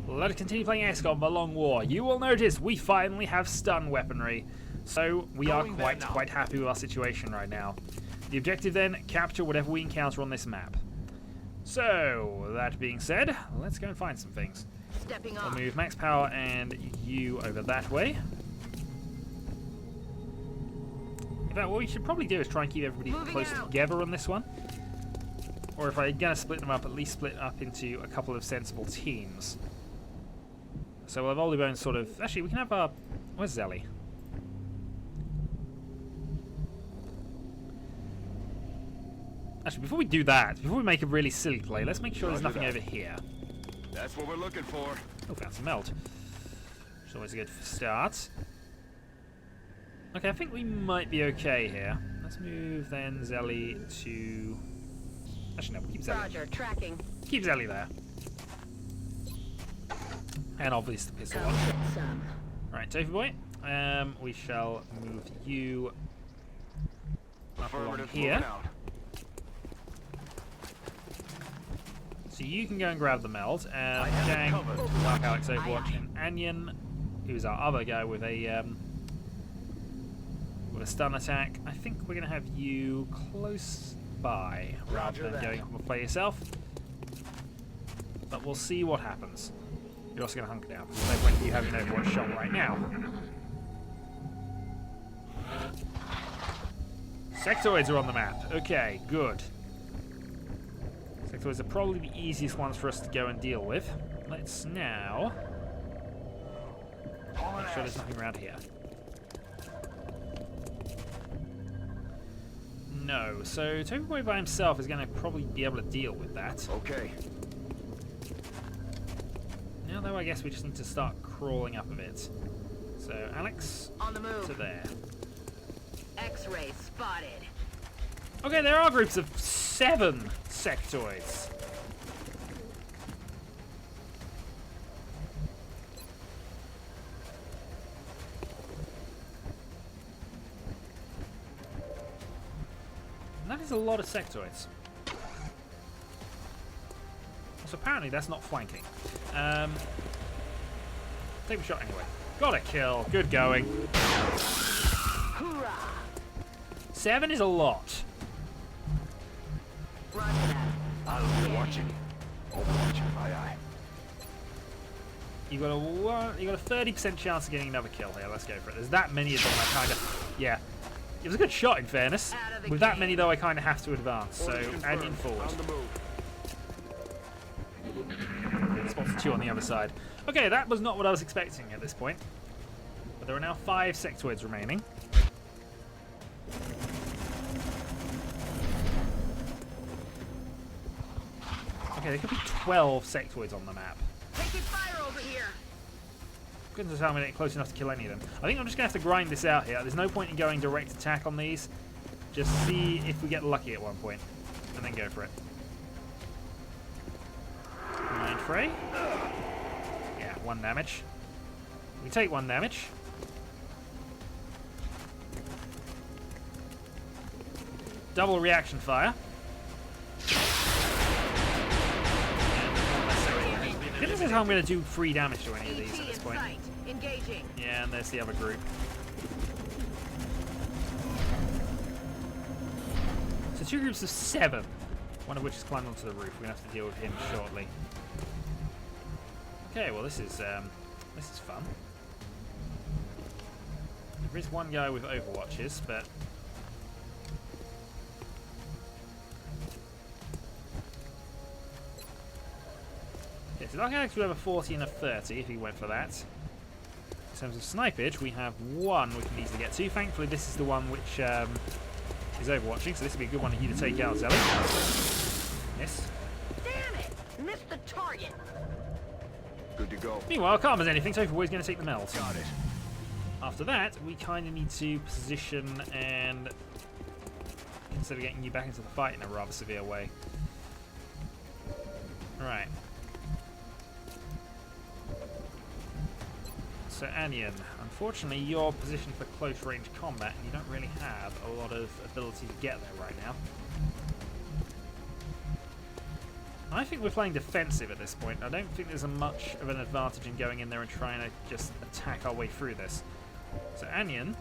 Let us continue playing Xcom, The Long War. You will notice we finally have stun weaponry, so we are quite happy with our situation right now. The objective then, capture whatever we encounter on this map. So, that being said, let's go and find some things. We'll move Max Power and you over that way. In fact, what we should probably do is try and keep everybody close together on this one. Or if I'm going to split them up, at least split up into a couple of sensible teams. So we'll have Olivone sort of... Actually, we can have our... Where's Zelly? Actually, before we do that, before we make a really silly play, let's make sure there's nothing over here. That's what we're looking for. Oh, found some meld. Which is always a good start. Okay, I think we might be okay here. Let's move then Zelly to... Actually, no, we'll keep Zelly. Roger, tracking. Keep Zelly there. And obviously the pistol. Right, Tofu Boy. We shall move you up along here. So you can go and grab the meld. Gang, Dark Alex Overwatch, and Anyan, who's our other guy with a stun attack. I think we're going to have you close by rather than going off by yourself. But we'll see what happens. You're also going to hunker down because no point you having an Overwatch shot right now. Sectoids are on the map. Okay, good. Sectoids are probably the easiest ones for us to go and deal with. Let's now make sure there's nothing around here. No, so Tofu Boy by himself is going to probably be able to deal with that. Okay. Now though, I guess we just need to start crawling up a bit. So Alex, on the move. To there. X-ray spotted. Okay, there are groups of 7 sectoids. And that is a lot of sectoids. So apparently that's not flanking. Take a shot anyway. Got a kill. Good going. Hoorah! 7 is a lot. Roger that. I'll be watching. Overwatch, aye. You got a 30% chance of getting another kill here. Let's go for it. There's that many of them. I kind of, yeah. It was a good shot in fairness. With that many though, I kind of have to advance. So add in forward. Spots 2 on the other side. Okay, that was not what I was expecting at this point. But there are now 5 sectoids remaining. Okay, there could be 12 sectoids on the map. Taking fire over here. Goodness, how I'm going to get close enough to kill any of them. I think I'm just going to have to grind this out here. There's no point in going direct attack on these. Just see if we get lucky at one point, and then go for it. Mind fray. Yeah, 1 damage. We take 1 damage. Double reaction fire. Goodness knows how I'm going to do 3 damage to any of these at this point. Engaging. Yeah, and there's the other group. So 2 groups of 7. One of which has climbed onto the roof. We're going to have to deal with him shortly. Okay, well this is fun. There is one guy with Overwatches, but okay, so Dark Alex would have a 40 and a 30 if he went for that. In terms of snipage, we have 1 we can easily get to. Thankfully, this is the one which is overwatching, so this would be a good one for you to take out, Zelly. Miss. Damn it! Missed the target. Good to go. Meanwhile, calm as anything, Tofu Boy's going to take the meld. Got it. After that, we kind of need to position and consider getting you back into the fight in a rather severe way. Right. So Anyan, unfortunately you're positioned for close range combat and you don't really have a lot of ability to get there right now. I think we're playing defensive at this point. I don't think there's much of an advantage in going in there and trying to just attack our way through this. So Anion.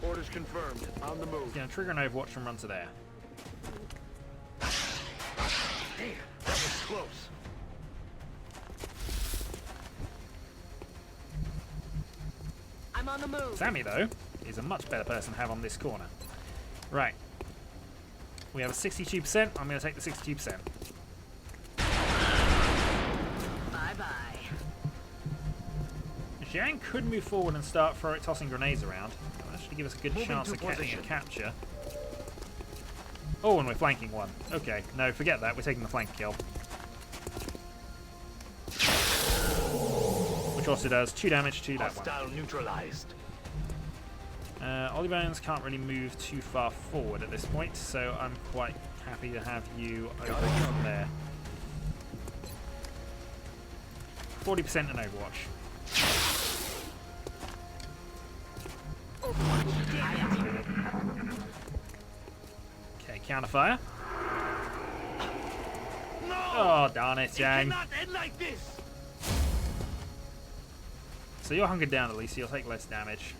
Orders confirmed. On the move. He's going to trigger an Overwatch and run to there. Damn, that was close. I'm on the move. Sammy, though, is a much better person to have on this corner. Right. We have a 62%. I'm going to take the 62%. Bye-bye. Jiang could move forward and start tossing grenades around. That should give us a good chance of getting a capture. Oh, and we're flanking one. Okay, no, forget that. We're taking the flank kill. Which also does 2 damage to that one. Hostile neutralized. Olivans can't really move too far forward at this point, so I'm quite happy to have you over from there. 40% in Overwatch. Okay, counterfire. No! Oh, darn it, Yang. Cannot end like this. So you're hunkered down at least, so you'll take less damage.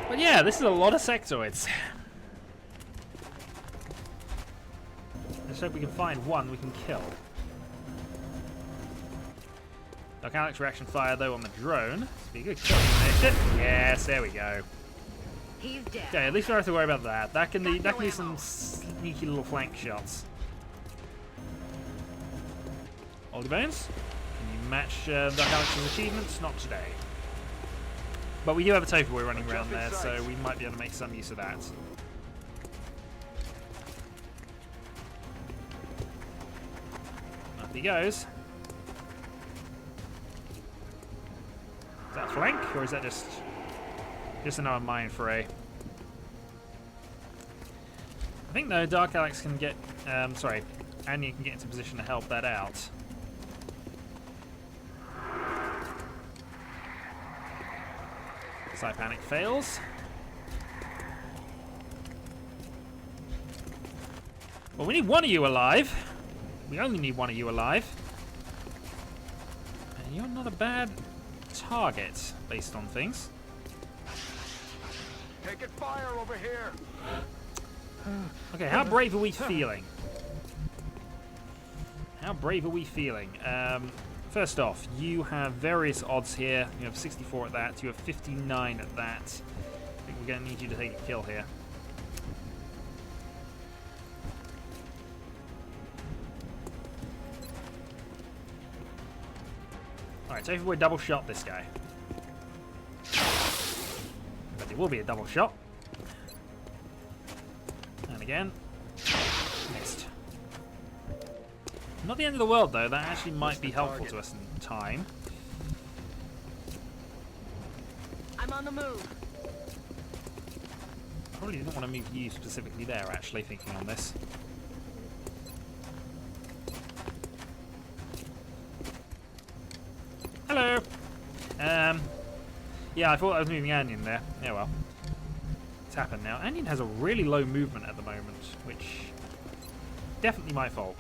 But yeah, this is a lot of sectoids. Let's hope we can find one we can kill. Dark Alex reaction fire though on the drone. This would be a good kill. Yes, there we go. He's dead. Okay, at least we don't have to worry about that. That can be some sneaky little flank shots. Ollie Bones, can you match Dark Alex's achievements? Not today. But we do have a tofu we're running around there, so we might be able to make some use of that. Up he goes. Is that a flank, or is that just another mine foray? I think though Dark Alex can get, sorry, Anya can get into position to help that out. Side panic fails. Well, we need one of you alive. We only need one of you alive. And you're not a bad target, based on things. Taking fire over here. Okay, how brave are we feeling? How brave are we feeling? First off, you have various odds here. You have 64 at that. You have 59 at that. I think we're going to need you to take a kill here. Alright, so if we double shot this guy. But it will be a double shot. And again. Missed. Not the end of the world though, that actually might be helpful to us in time. I'm on the move. Probably didn't want to move you specifically there, actually, thinking on this. Hello! Yeah, I thought I was moving Anion there. Yeah, well. It's happened now. Anion has a really low movement at the moment, which... definitely my fault.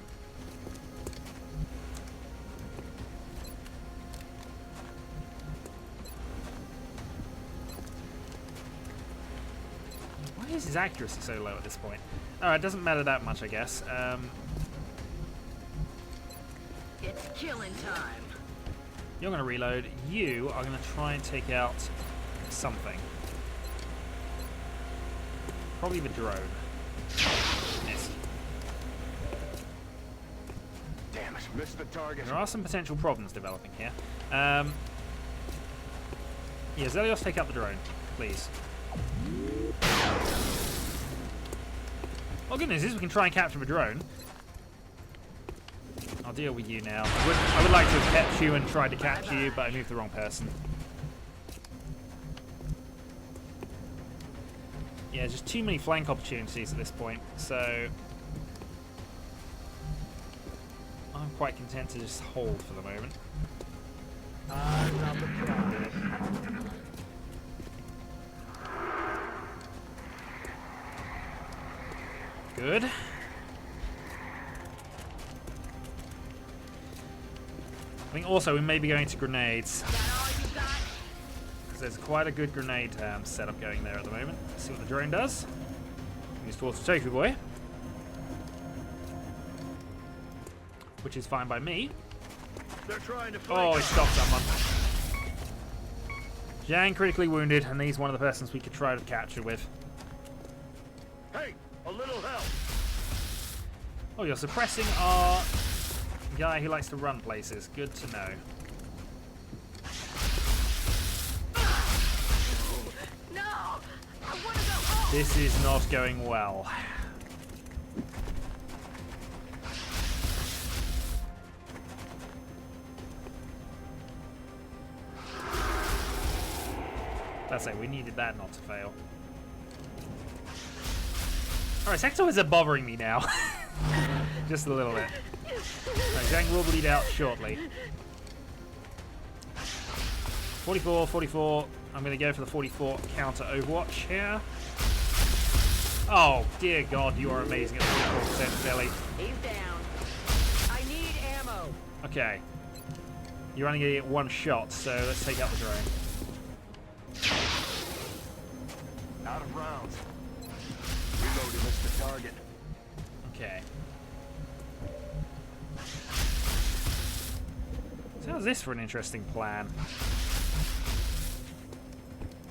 Why is his accuracy so low at this point? Alright, it doesn't matter that much, I guess. It's killing time. You're going to reload. You are going to try and take out something. Probably the drone. Missed. Damn it, missed the target. There are some potential problems developing here. Yeah, Zelios, take out the drone, please. Oh, good news is we can try and capture the drone. I'll deal with you now. I would like to have kept you and tried to capture you, but I moved the wrong person. Yeah, just too many flank opportunities at this point, so... I'm I'm quite content to just hold for the moment. Not the prize. Good. I think also we may be going to grenades. That all you got? Because there's quite a good grenade setup going there at the moment. Let's see what the drone does. Use towards the trophy boy. Which is fine by me. They're trying to fight Oh, he us. stopped someone. Zhang critically wounded, and he's one of the persons we could try to capture with. Hey, a little help. Oh, you're suppressing our guy who likes to run places. Good to know. No! I want to go home! This is not going well. That's it, we needed that not to fail. Alright, sector is bothering me now. Just a little bit. Right, Zhang will bleed out shortly. 44, 44. I'm going to go for the 44 counter Overwatch here. Oh, dear God, you are amazing at 44%, Billy. He's down. I need ammo. Okay. You're only going to get one shot, so let's take out the drone. Out of rounds. Reloaded, missed the target. Okay. So how's this for an interesting plan?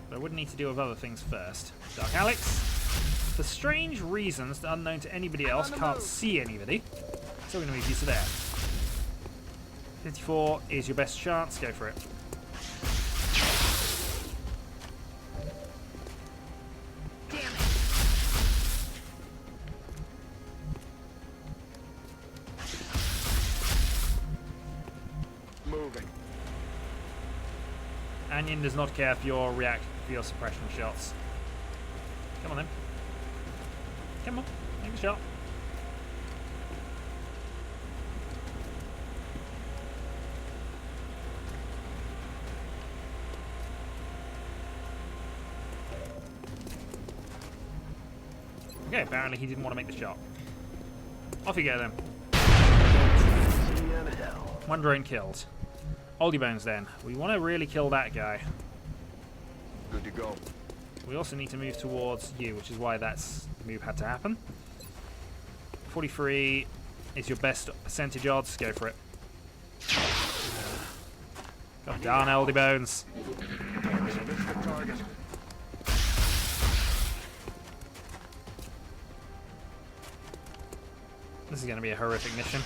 But I would need to deal with other things first. Dark Alex, for strange reasons unknown to anybody else, can't see anybody. So we're going to move you to there. 54 is your best chance. Go for it. Damn it. Moving. Onion does not care for your suppression shots. Come on then. Come on, make a shot. Okay, apparently he didn't want to make the shot. Off you go then. In hell. One drone killed. Oldie Bones then. We want to really kill that guy. Good to go. We also need to move towards you, which is why that move had to happen. 43 is your best percentage odds. Go for it. God darn, Oldie Bones. Missed the target. This is going to be a horrific mission.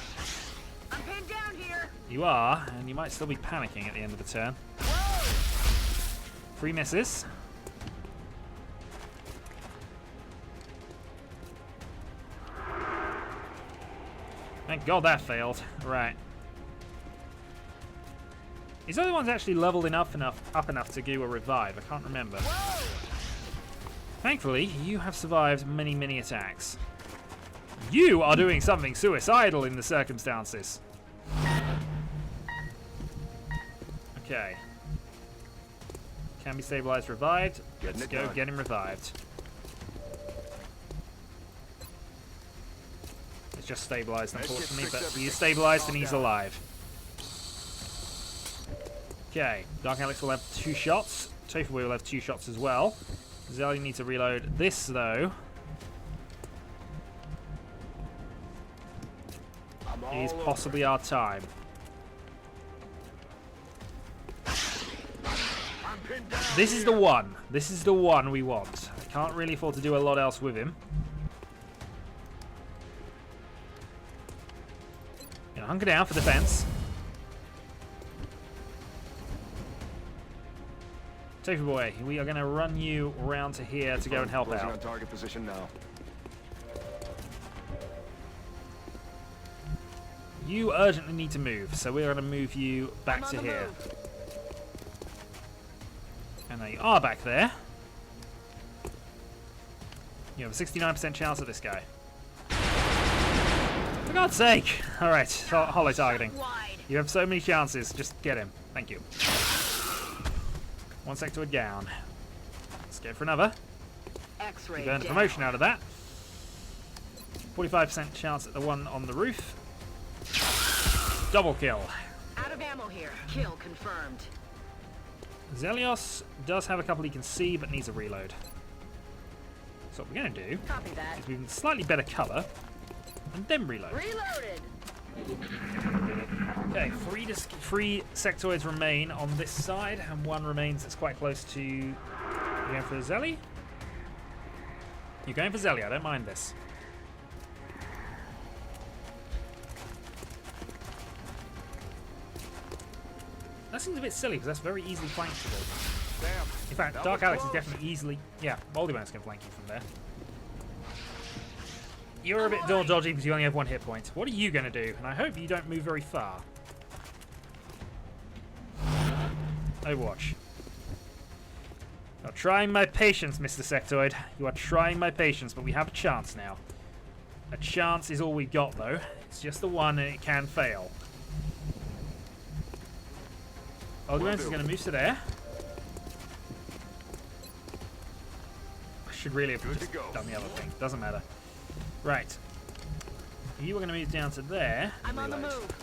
I'm pinned down here. You are, and you might still be panicking at the end of the turn. Whoa! 3 misses. Thank God that failed. Right. These other ones actually leveled up enough to do a revive. I can't remember. Whoa! Thankfully, you have survived many, many attacks. You are doing something suicidal in the circumstances. Okay. Can be stabilized, revived. Getting Let's it go done. get him revived. It's just stabilized, unfortunately, but he is stabilized and he's alive. Okay, Dark Alex will have 2 shots. Tofu will have 2 shots as well. Zelly needs to reload this, though. Is possibly our time. I'm pinned down. This is the one. This is the one we want. I can't really afford to do a lot else with him. Gonna hunker down for defense. Tofu boy, we are gonna run you around to here to go and help Closing out. on target position now. You urgently need to move, so we're gonna move you back I'm to on the here. move. And they are back there. You have a 69% chance of this guy. For God's sake! Alright, hollow targeting. Wide. You have so many chances. Just get him. Thank you. One sectoid down. Let's go for another. X-ray. Burn the promotion out of that. 45% chance at the one on the roof. Double kill. Out of ammo here. Kill confirmed. Zelios does have a couple he can see, but needs a reload. So what we're going to do Copy that. is move in slightly better cover, and then reload. Reloaded. Okay, three sectoids remain on this side, and one remains that's quite close to... You going for Zelly? You're going for Zelly, I don't mind this. That seems a bit silly, because that's very easily flankable. Damn. In fact, That Dark was Alex is close. definitely easily... Yeah, Moldybones can flank you from there. You're a bit door dodgy because you only have 1 hit point. What are you going to do? And I hope you don't move very far. Overwatch. You're trying my patience, Mr. Sectoid. You are trying my patience, but we have a chance now. A chance is all we've got, though. It's just the one, and it can fail. Moldybones is going to move to there. I should really have just done the other thing. Doesn't matter. Right. You were going to move down to there. I'm on the Reload. move.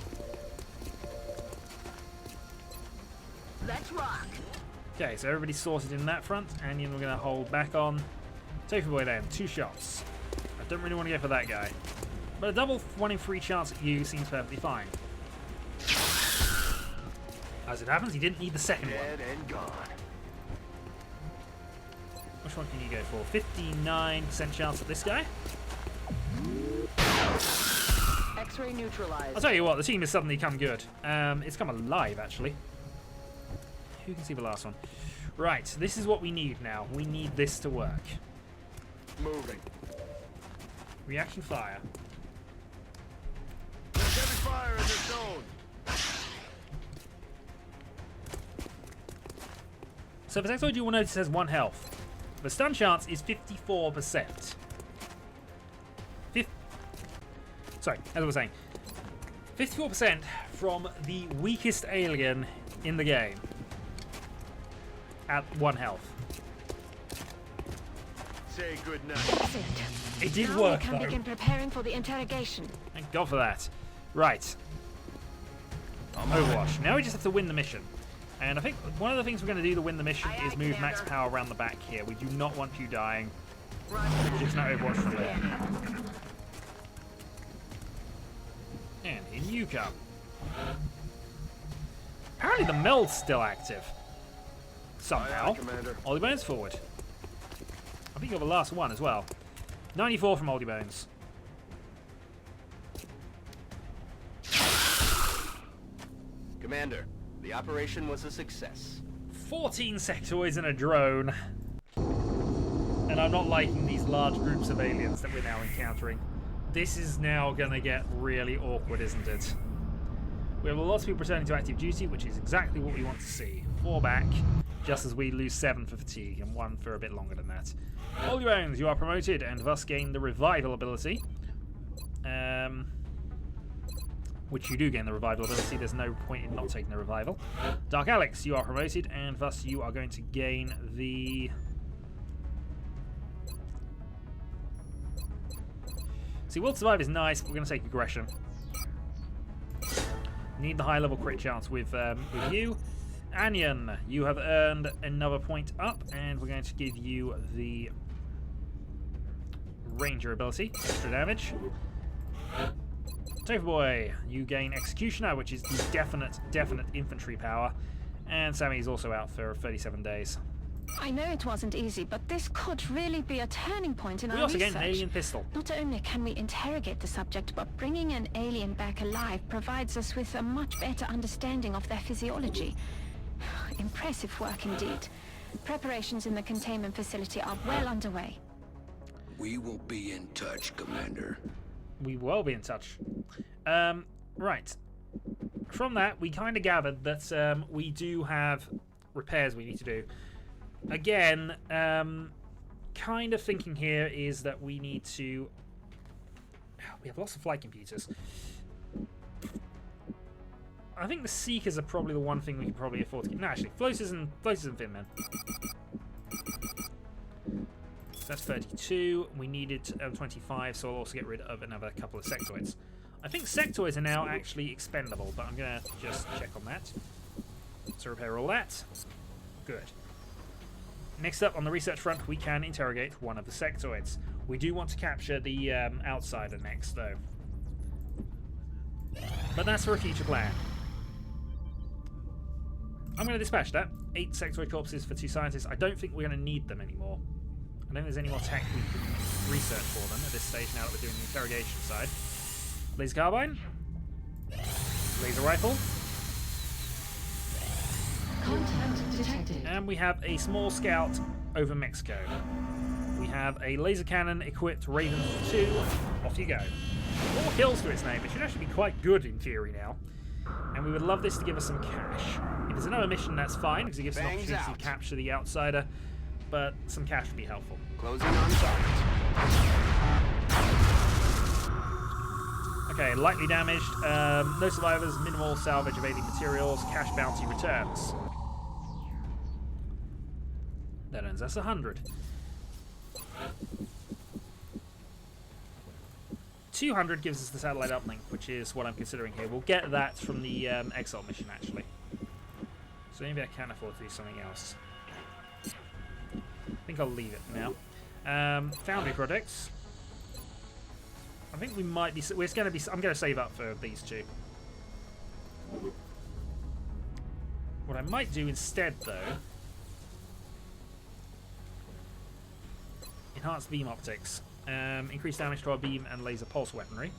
Let's rock. Okay, so everybody's sorted in that front. Anion we're going to hold back on. Tofu Boy then, 2 shots. I don't really want to go for that guy. But a double 1 in 3 chance at you seems perfectly fine. As it happens, he didn't need the second one. Dead and gone. Which one can you go for? 59% chance at this guy. X-ray neutralized. I'll tell you what, the team has suddenly come good. It's come alive, actually. Who can see the last one? Right, this is what we need now. We need this to work. Moving. Reaction fire. There's heavy fire in this zone. So for Sectoid, you will notice it has 1 health. The stun chance is 54%. Sorry, as I was saying, 54% from the weakest alien in the game at 1 health. Say good night. Excellent. It did Now work, we can though. begin preparing for the interrogation. Thank God for that. Right. Overwatch. Now we just have to win the mission. And I think one of the things we're going to do to win the mission Aye, aye, is move max Commander. power around the back here. We do not want you dying. Roger that. It's not Overwatch from there. Scanning. And in you come. Apparently the meld's still active. Somehow. Aye, aye, Commander. Moldybones forward. I think you're the last one as well. 94 from Moldybones. Commander, the operation was a success. 14 sectoids and a drone. And I'm not liking these large groups of aliens that we're now encountering. This is now going to get really awkward, isn't it? We have lots of people returning to active duty, which is exactly what we want to see. 4 back, just as we lose 7 for fatigue, and 1 for a bit longer than that. All your own, you are promoted, and thus gain the revival ability. Which you do gain the revival ability, there's no point in not taking the revival. Dark Alex, you are promoted, and thus you are going to gain the... See, Will to Survive is nice, but we're going to take aggression. Need the high level crit chance with you. Anion, you have earned another point up, and we're going to give you the Ranger ability, extra damage. Tofu Boy, you gain Executioner, which is the definite infantry power. And Sammy is also out for 37 days. I know it wasn't easy, but this could really be a turning point in We our also research. gain an alien pistol. Not only can we interrogate the subject, but bringing an alien back alive provides us with a much better understanding of their physiology. Impressive work indeed. Preparations in the containment facility are well underway. We will be in touch, Commander. We will be in touch. Right. From that, we kind of gathered that we do have repairs we need to do. Again, kind of thinking here is that we need to We have lots of flight computers. I think the Seekers are probably the one thing we can probably afford to get. No, actually, floaters and Finmen. So that's 32. We needed 25, so I'll also get rid of another couple of sectoids. I think sectoids are now actually expendable, but I'm going to just check on that. So repair all that. Good. Next up on the research front, we can interrogate one of the sectoids. We do want to capture the outsider next, though. But that's for a future plan. I'm going to dispatch that. 8 sectoid corpses for 2 scientists. I don't think we're going to need them anymore. I don't think there's any more tech we can research for them at this stage now that we're doing the interrogation side. Laser carbine. Laser rifle. Contact detected. And we have a small scout over Mexico. We have a laser cannon equipped Raven 2. Off you go. 4 kills to its name. It should actually be quite good in theory now. And we would love this to give us some cash. If there's another mission, that's fine, because it gives us an opportunity to capture the outsider. But some cash would be helpful. Closing on target. Okay, lightly damaged. No survivors, minimal salvage of alien materials, cash bounty returns. That earns us 100. 200 gives us the satellite uplink, which is what I'm considering here. We'll get that from the Exalt mission, actually. So maybe I can afford to do something else. I think I'll leave it now. Foundry projects. I think we might be. I'm going to save up for these 2. What I might do instead, though, enhanced beam optics. Increased damage to our beam and laser pulse weaponry.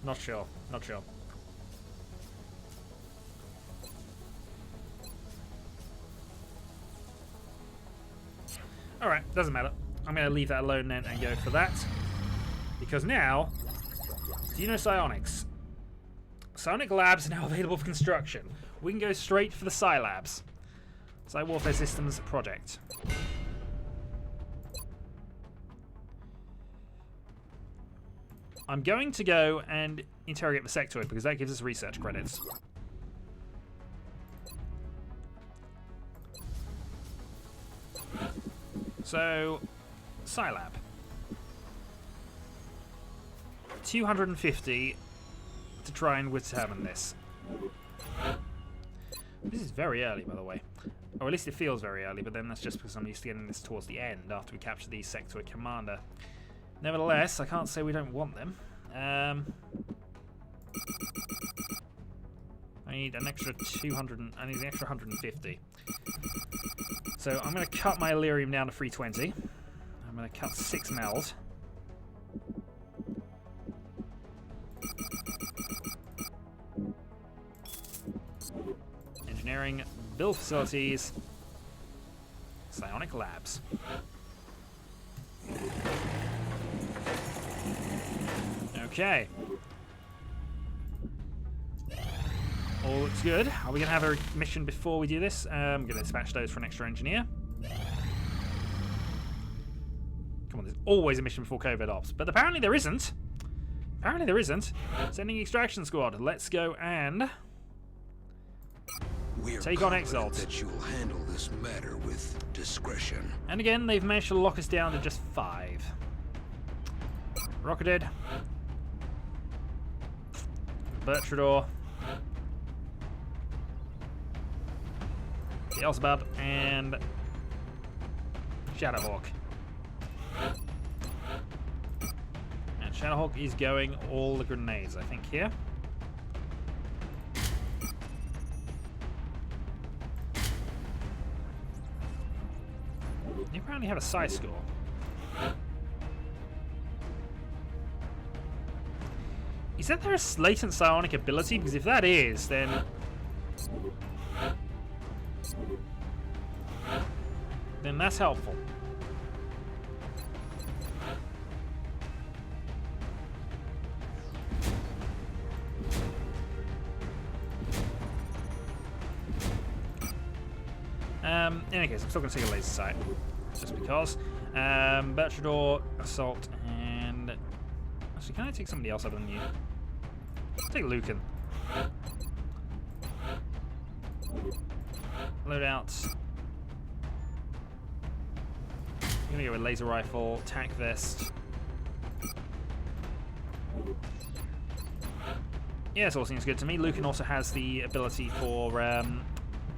Not sure. Not sure. Alright, doesn't matter. I'm going to leave that alone then and go for that. Because now, do you know psionics? Psionic labs are now available for construction. We can go straight for the Psi Labs. Psi Warfare Systems project. I'm going to go and interrogate the sectoid because that gives us research credits. So, Scilab. 250 to try and determine this. This is very early, by the way. Or at least it feels very early, but then that's just because I'm used to getting this towards the end after we capture the sectoid commander. Nevertheless, I can't say we don't want them. I need an extra 200. I need an extra 150. So I'm going to cut my Illyrium down to 320. I'm going to cut 6 meld. Engineering, build facilities, psionic labs. Okay. All looks good. Are we going to have a mission before we do this? I'm going to dispatch those for an extra engineer. Come on, there's always a mission before COVID ops. But apparently there isn't. Apparently there isn't. Sending extraction squad. Let's go and take on Exalt. That you'll handle this matter with discretion. And again, they've managed to lock us down to just 5. Rocketed. Bertrador. Beelzebub and Shadowhawk. And Shadowhawk is going all the grenades, I think, here. You apparently have a psi score. Is that there a latent psionic ability? Because if that is, then that's helpful. In any case, I'm still going to take a laser sight. Just because. Bertrador, Assault, and... Actually, can I take somebody else other than you? Take Lucan. Loadouts. I'm gonna go with laser rifle, tac vest. Yeah, this all seems good to me. Lucan also has the ability for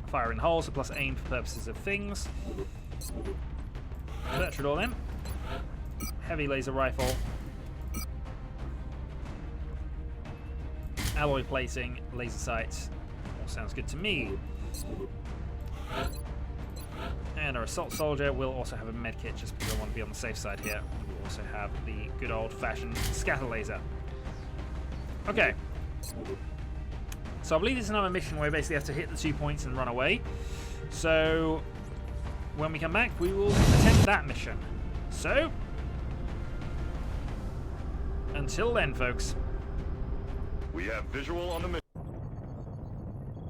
fire in holes, so plus aim for purposes of things. Bertrador then. Heavy laser rifle. Alloy plating, laser sights. All sounds good to me. And our assault soldier will also have a med kit just because I want to be on the safe side here. We'll also have the good old-fashioned scatter laser. Okay. So I believe this is another mission where we basically have to hit the 2 points and run away. So when we come back, we will attempt that mission. So until then, folks. We have visual on the mission.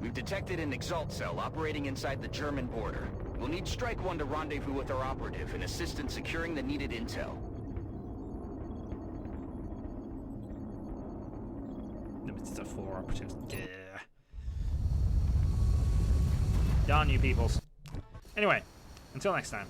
We've detected an Exalt cell operating inside the German border. We'll need Strike 1 to rendezvous with our operative and assist in securing the needed intel. Limited 4 operatives. Yeah. Darn you peoples. Anyway, until next time.